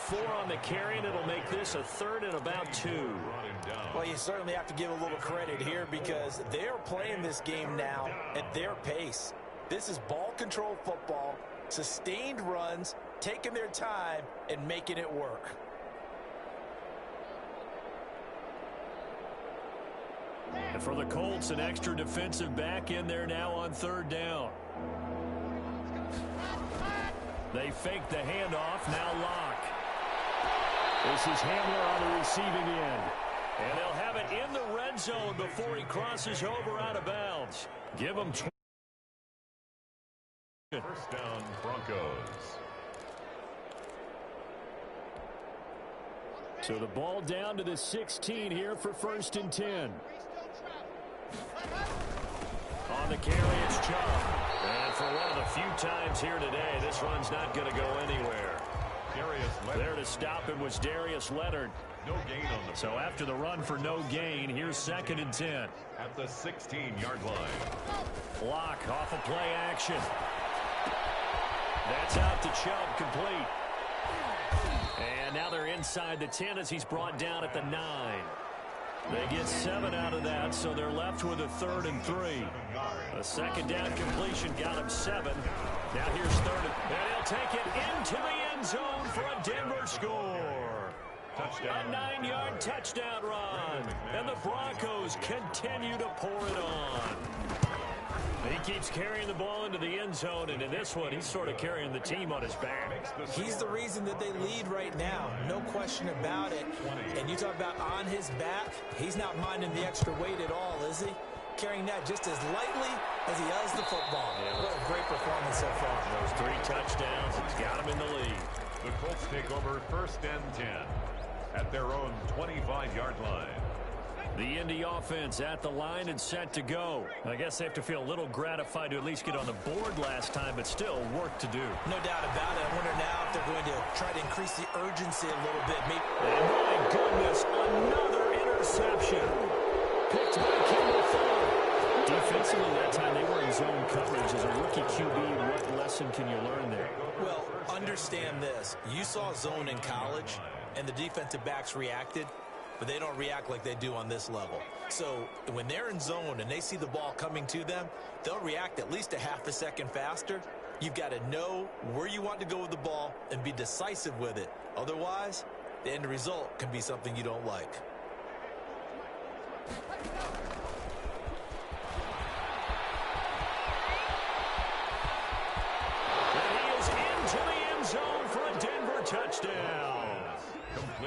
4 on the carry, and it'll make this a 3rd and about 2. Well, you certainly have to give a little credit here because they're playing this game now at their pace. This is ball control football, sustained runs, taking their time, and making it work. And for the Colts, an extra defensive back in there now on 3rd down. They fake the handoff, now Locke. This is Hamler on the receiving end. And they'll have it in the red zone before he crosses over out of bounds. Give him 20. First down, Broncos. So the ball down to the 16 here for 1st and 10. On the carry, it's Chubb. And for one of the few times here today, this run's not going to go anywhere. There to stop him was Darius Leonard. No gain on the So after the run for no gain, here's 2nd and 10. At the 16-yard line. Locke off of play action. That's out to Chubb, complete. And now they're inside the 10 as he's brought down at the 9. They get 7 out of that, so they're left with a 3rd and 3. A 2nd down completion got him 7. Now here's 3rd, and he'll take it into the end zone for a Denver score. Touchdown. A 9-yard touchdown run, and the Broncos continue to pour it on. He keeps carrying the ball into the end zone, and in this one, he's sort of carrying the team on his back. He's the reason that they lead right now, no question about it. And you talk about on his back, he's not minding the extra weight at all, is he? Carrying that just as lightly as he does the football. Yeah. What a great performance so far. Those 3 touchdowns, it's got him in the lead. The Colts take over 1st and 10 at their own 25-yard line. The Indy offense at the line and set to go. I guess they have to feel a little gratified to at least get on the board last time, but still work to do. No doubt about it. I wonder now if they're going to try to increase the urgency a little bit. Maybe. And my goodness, another interception. Picked by Kendall Fuller. Defensively that time they were in zone coverage. As a rookie QB, what lesson can you learn there? Well, understand this. You saw zone in college, and the defensive backs reacted. But they don't react like they do on this level. So when they're in zone and they see the ball coming to them, they'll react at least a half a second faster. You've got to know where you want to go with the ball and be decisive with it. Otherwise, the end result can be something you don't like. And he is into the end zone for a Denver touchdown.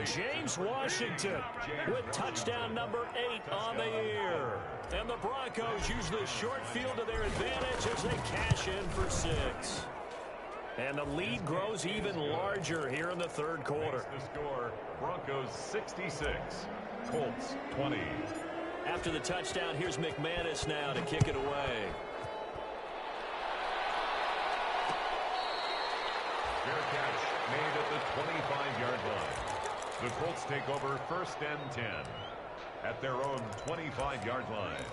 James Washington with touchdown number 8 on the year. And the Broncos use the short field to their advantage as they cash in for 6. And the lead grows even larger here in the 3rd quarter. The score, Broncos 66, Colts 20. After the touchdown, here's McManus now to kick it away. Fair catch made at the 25-yard line. The Colts take over 1st and 10 at their own 25-yard line.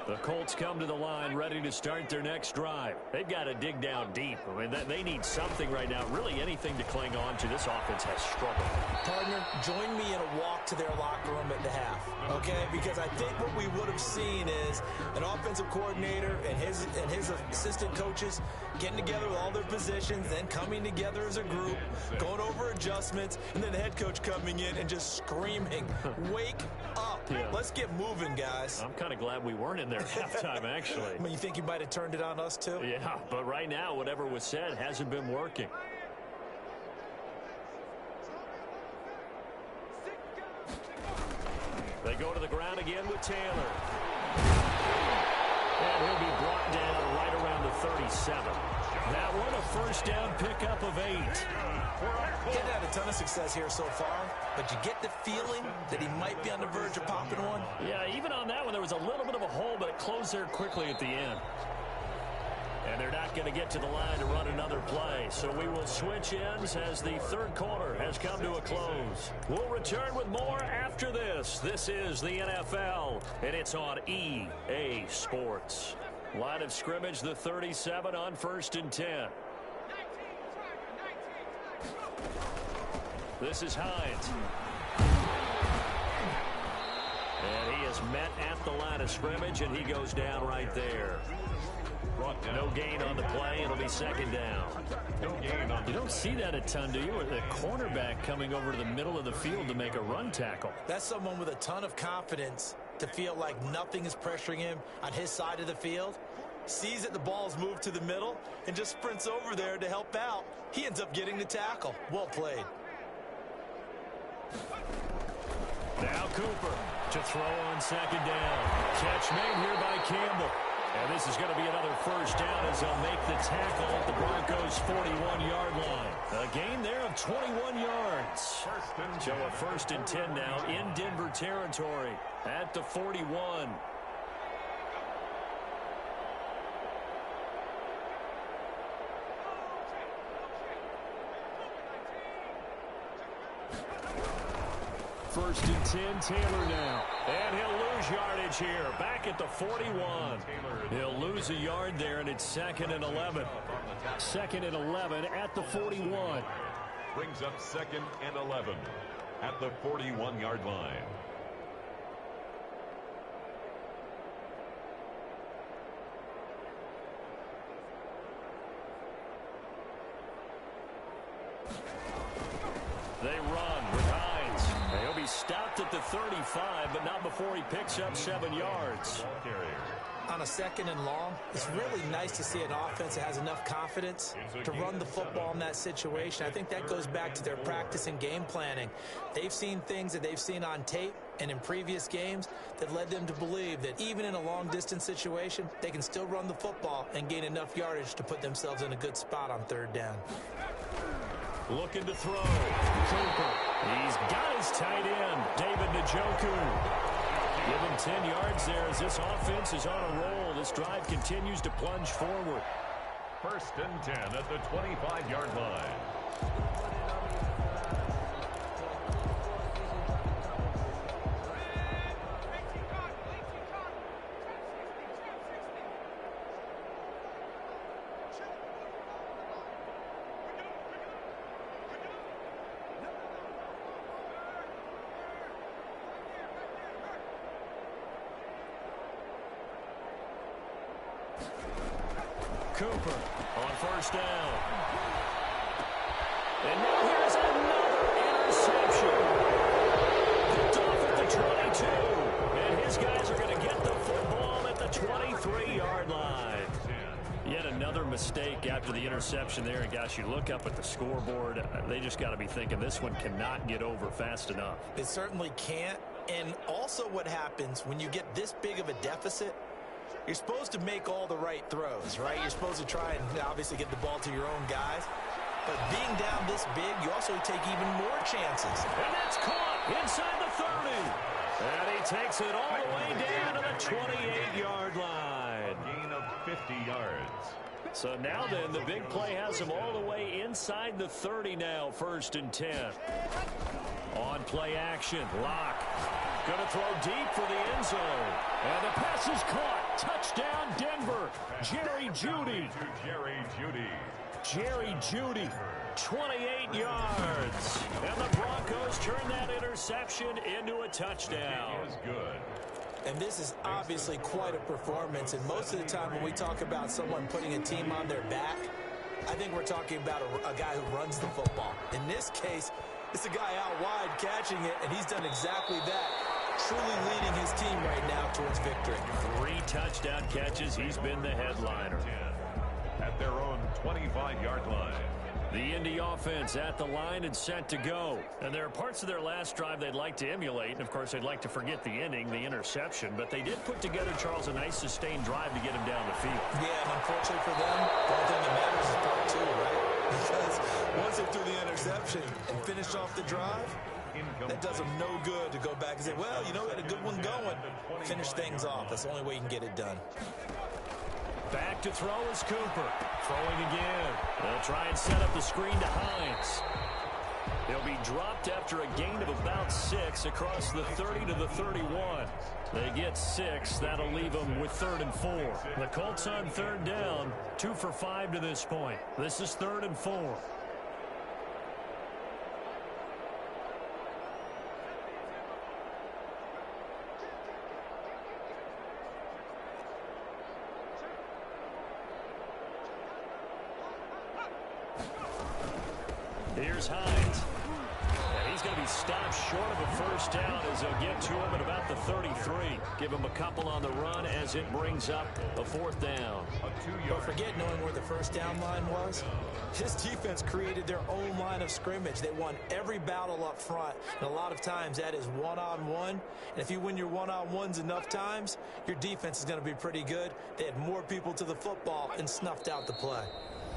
The Colts come to the line ready to start their next drive. They've got to dig down deep. I mean, they need something right now, really anything to cling on to. This offense has struggled. Partner, join me in a walk to their locker room at the half, okay? Because I think what we would have seen is an offensive coordinator and his assistant coaches getting together with all their positions, then coming together as a group, going over adjustments, and then the head coach coming in and just screaming, wake up. Yeah. Let's get moving, guys. I'm kind of glad we weren't in there at halftime, actually. I mean, you think you might have turned it on us, too? Yeah, but right now, whatever was said hasn't been working. They go to the ground again with Taylor. And he'll be brought down right around the 37. That one a first down pickup of 8. He's had a ton of success here so far, but you get the feeling that he might be on the verge of popping one. Yeah, even on that one, there was a little bit of a hole, but it closed there quickly at the end. And they're not going to get to the line to run another play. So we will switch ends as the 3rd quarter has come to a close. We'll return with more after this. This is the NFL, and it's on EA Sports. Line of scrimmage, the 37 on 1st and 10. This is Hines. And he is met at the line of scrimmage, and he goes down right there. No gain on the play. It'll be second down. You don't see that a ton, do you? Or the cornerback coming over to the middle of the field to make a run tackle. That's someone with a ton of confidence to feel like nothing is pressuring him on his side of the field. Sees that the ball's moved to the middle and just sprints over there to help out. He ends up getting the tackle. Well played. Now Cooper to throw on second down. Catch made here by Campbell. And this is going to be another first down as they'll make the tackle at the Broncos' 41-yard line. A gain there of 21 yards. So a 1st and 10 now in Denver territory at the 41. First and 10, Taylor now. And he'll lose yardage here. Back at the 41. He'll lose a yard there, and it's 2nd and 11. 2nd and 11 at the 41. Brings up 2nd and 11 at the 41-yard line. They run with Hines. He'll be stopped at the 35, but not before he picks up 7 yards. On a 2nd and long, it's really nice to see an offense that has enough confidence to run the football in that situation. I think that goes back to their practice and game planning. They've seen things that they've seen on tape and in previous games that led them to believe that even in a long-distance situation, they can still run the football and gain enough yardage to put themselves in a good spot on 3rd down. Looking to throw. Cooper. He's got his tight end, David Njoku. Give him 10 yards there as this offense is on a roll. This drive continues to plunge forward. 1st and 10 at the 25-yard line. Cooper on 1st down. And now here's another interception. Picked off at the 22. And his guys are going to get the football at the 23-yard line. Yet another mistake after the interception there. And gosh, you look up at the scoreboard, they just got to be thinking this one cannot get over fast enough. It certainly can't. And also what happens when you get this big of a deficit, you're supposed to make all the right throws, right? You're supposed to try and obviously get the ball to your own guys. But being down this big, you also take even more chances. And that's caught inside the 30. And he takes it all the way down to the 28-yard line. Gain of 50 yards. So now then, the big play has him all the way inside the 30 now, 1st and 10. On play action, Locke. Going to throw deep for the end zone. And the pass is caught. Touchdown, Denver. Jerry Jeudy. Jerry Jeudy. Jerry Jeudy, 28 yards. And the Broncos turn that interception into a touchdown. He is good. And this is obviously quite a performance. And most of the time when we talk about someone putting a team on their back, I think we're talking about a guy who runs the football. In this case, it's a guy out wide catching it, and he's done exactly that, truly leading his team right now towards victory. 3 touchdown catches. He's been the headliner. At their own 25-yard line. The Indy offense at the line and set to go. And there are parts of their last drive they'd like to emulate. And, of course, they'd like to forget the ending, the interception. But they did put together, Charles, a nice sustained drive to get him down the field. Yeah, and unfortunately for them, the only thing that matters is part 2, right? Because once they threw the interception and finished off the drive, that does them no good to go back and say, well, you know, we had a good one going. Finish things off. That's the only way you can get it done. Back to throw is Cooper. Throwing again. They'll try and set up the screen to Hines. He'll be dropped after a gain of about 6 across the 30 to the 31. They get 6. That'll leave them with 3rd and 4. The Colts on 3rd down. 2 for 5 to this point. This is 3rd and 4. Here's Hines. And he's going to be stopped short of a first down as they'll get to him at about the 33. Give him a couple on the run as it brings up a fourth down. Don't forget knowing where the first down line was. His defense created their own line of scrimmage. They won every battle up front, and a lot of times that is one-on-one. And if you win your one-on-ones enough times, your defense is going to be pretty good. They had more people to the football and snuffed out the play.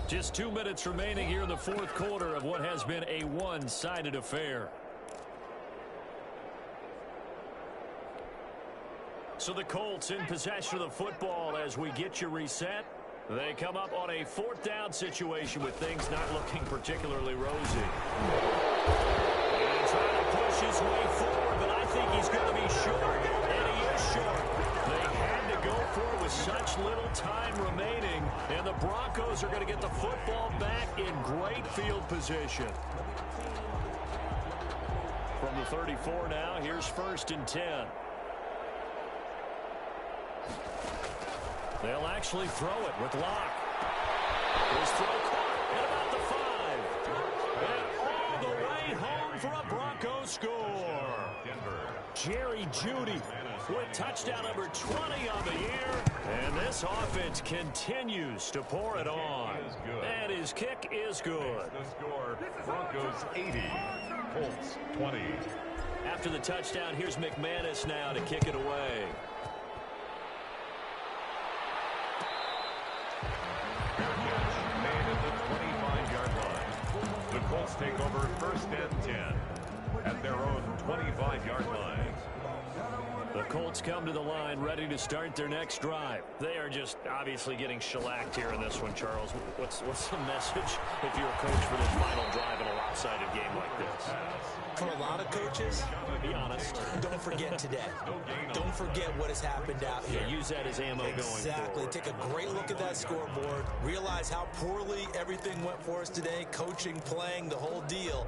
Just 2 minutes remaining here in the fourth quarter of what has been a one-sided affair. So the Colts in possession of the football as we get you reset. They come up on a fourth down situation with things not looking particularly rosy. And trying to push his way forward, but I think he's going to be short, and he is short. They had to go for it with such little time remaining, and the Broncos are going to get the football back in great field position. From the 34 now, here's 1st and 10. They'll actually throw it with Locke. His throw caught at about the 5. And all the way home for a Broncos score. Jerry Jeudy with touchdown number 20 on the year. And this offense continues to pour it on. And his kick is good. The score, Broncos 80, Colts 20. After the touchdown, here's McManus now to kick it away. The Colts take over 1st and 10 at their own 25-yard line. The Colts come to the line ready to start their next drive. They are just obviously getting shellacked here in this one, Charles. What's the message if you're a coach for this final drive in a lopsided game like this? For a lot of coaches, Be honest. don't forget today. Don't forget what has happened out here. Yeah, use that as ammo going forward. Exactly. Take a great look at that scoreboard. Realize how poorly everything went for us today. Coaching, playing, the whole deal.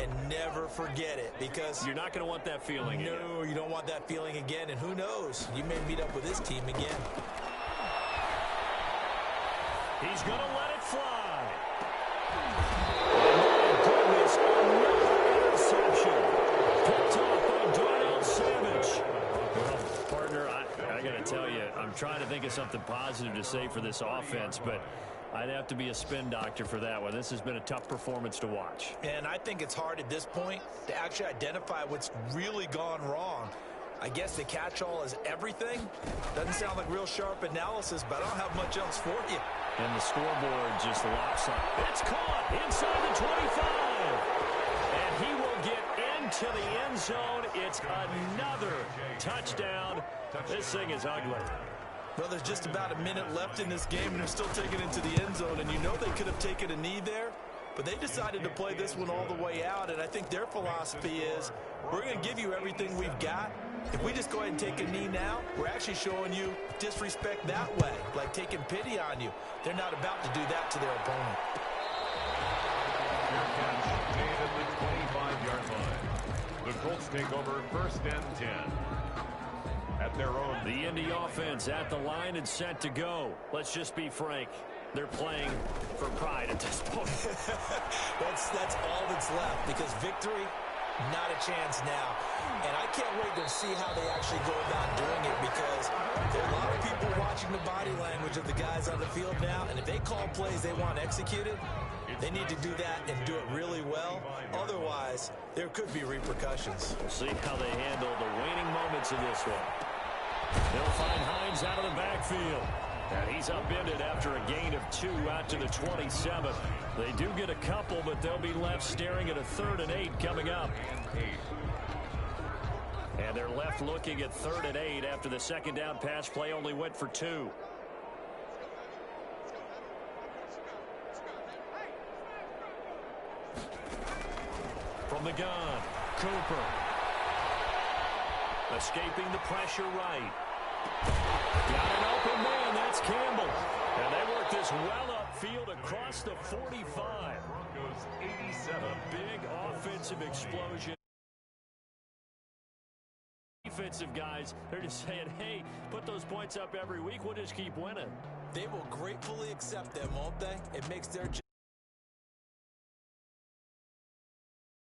And never forget it, because You're not going to want that feeling again. no, you don't want that feeling again. And who knows? You may meet up with this team again. He's going to let it fly. Oh, my goodness, another interception. Picked off by Darnell Savage. Well, partner, I got to tell you, I'm trying to think of something positive to say for this offense, but I'd have to be a spin doctor for that one. This has been a tough performance to watch. And I think it's hard at this point to actually identify what's really gone wrong. I guess the catch-all is everything. Doesn't sound like real sharp analysis, but I don't have much else for you. And the scoreboard just lopsided. It's caught inside the 25. And he will get into the end zone. It's another touchdown. This thing is ugly. Well, there's just about a minute left in this game, and they're still taking it to the end zone. And you know they could have taken a knee there, but they decided to play this one all the way out. And I think their philosophy is, we're going to give you everything we've got. If we just go ahead and take a knee now, we're actually showing you disrespect that way, like taking pity on you. They're not about to do that to their opponent. Fair catch made at the 25-yard line. The Colts take over 1st and 10 at their own. The Indy offense at the line and set to go. Let's just be frank. They're playing for pride at this point. That's all that's left, because victory, not a chance now. And I can't wait to see how they actually go about doing it, because there are a lot of people watching the body language of the guys on the field now, and if they call plays they want executed, they need to do that and do it really well. Otherwise, there could be repercussions. We'll see how they handle the waning moments of this one. They'll find Hines out of the backfield. And he's upended after a gain of 2 out to the 27. They do get a couple, but they'll be left staring at a 3rd and 8 coming up. And they're left looking at 3rd and 8 after the second down pass play only went for 2. From the gun, Cooper. Escaping the pressure right. Got an open man, that's Campbell. And they work this well upfield across the 45. Broncos 87. A big offensive explosion. Defensive guys, they're just saying, hey, put those points up every week, we'll just keep winning. They will gratefully accept them, won't they? It makes their job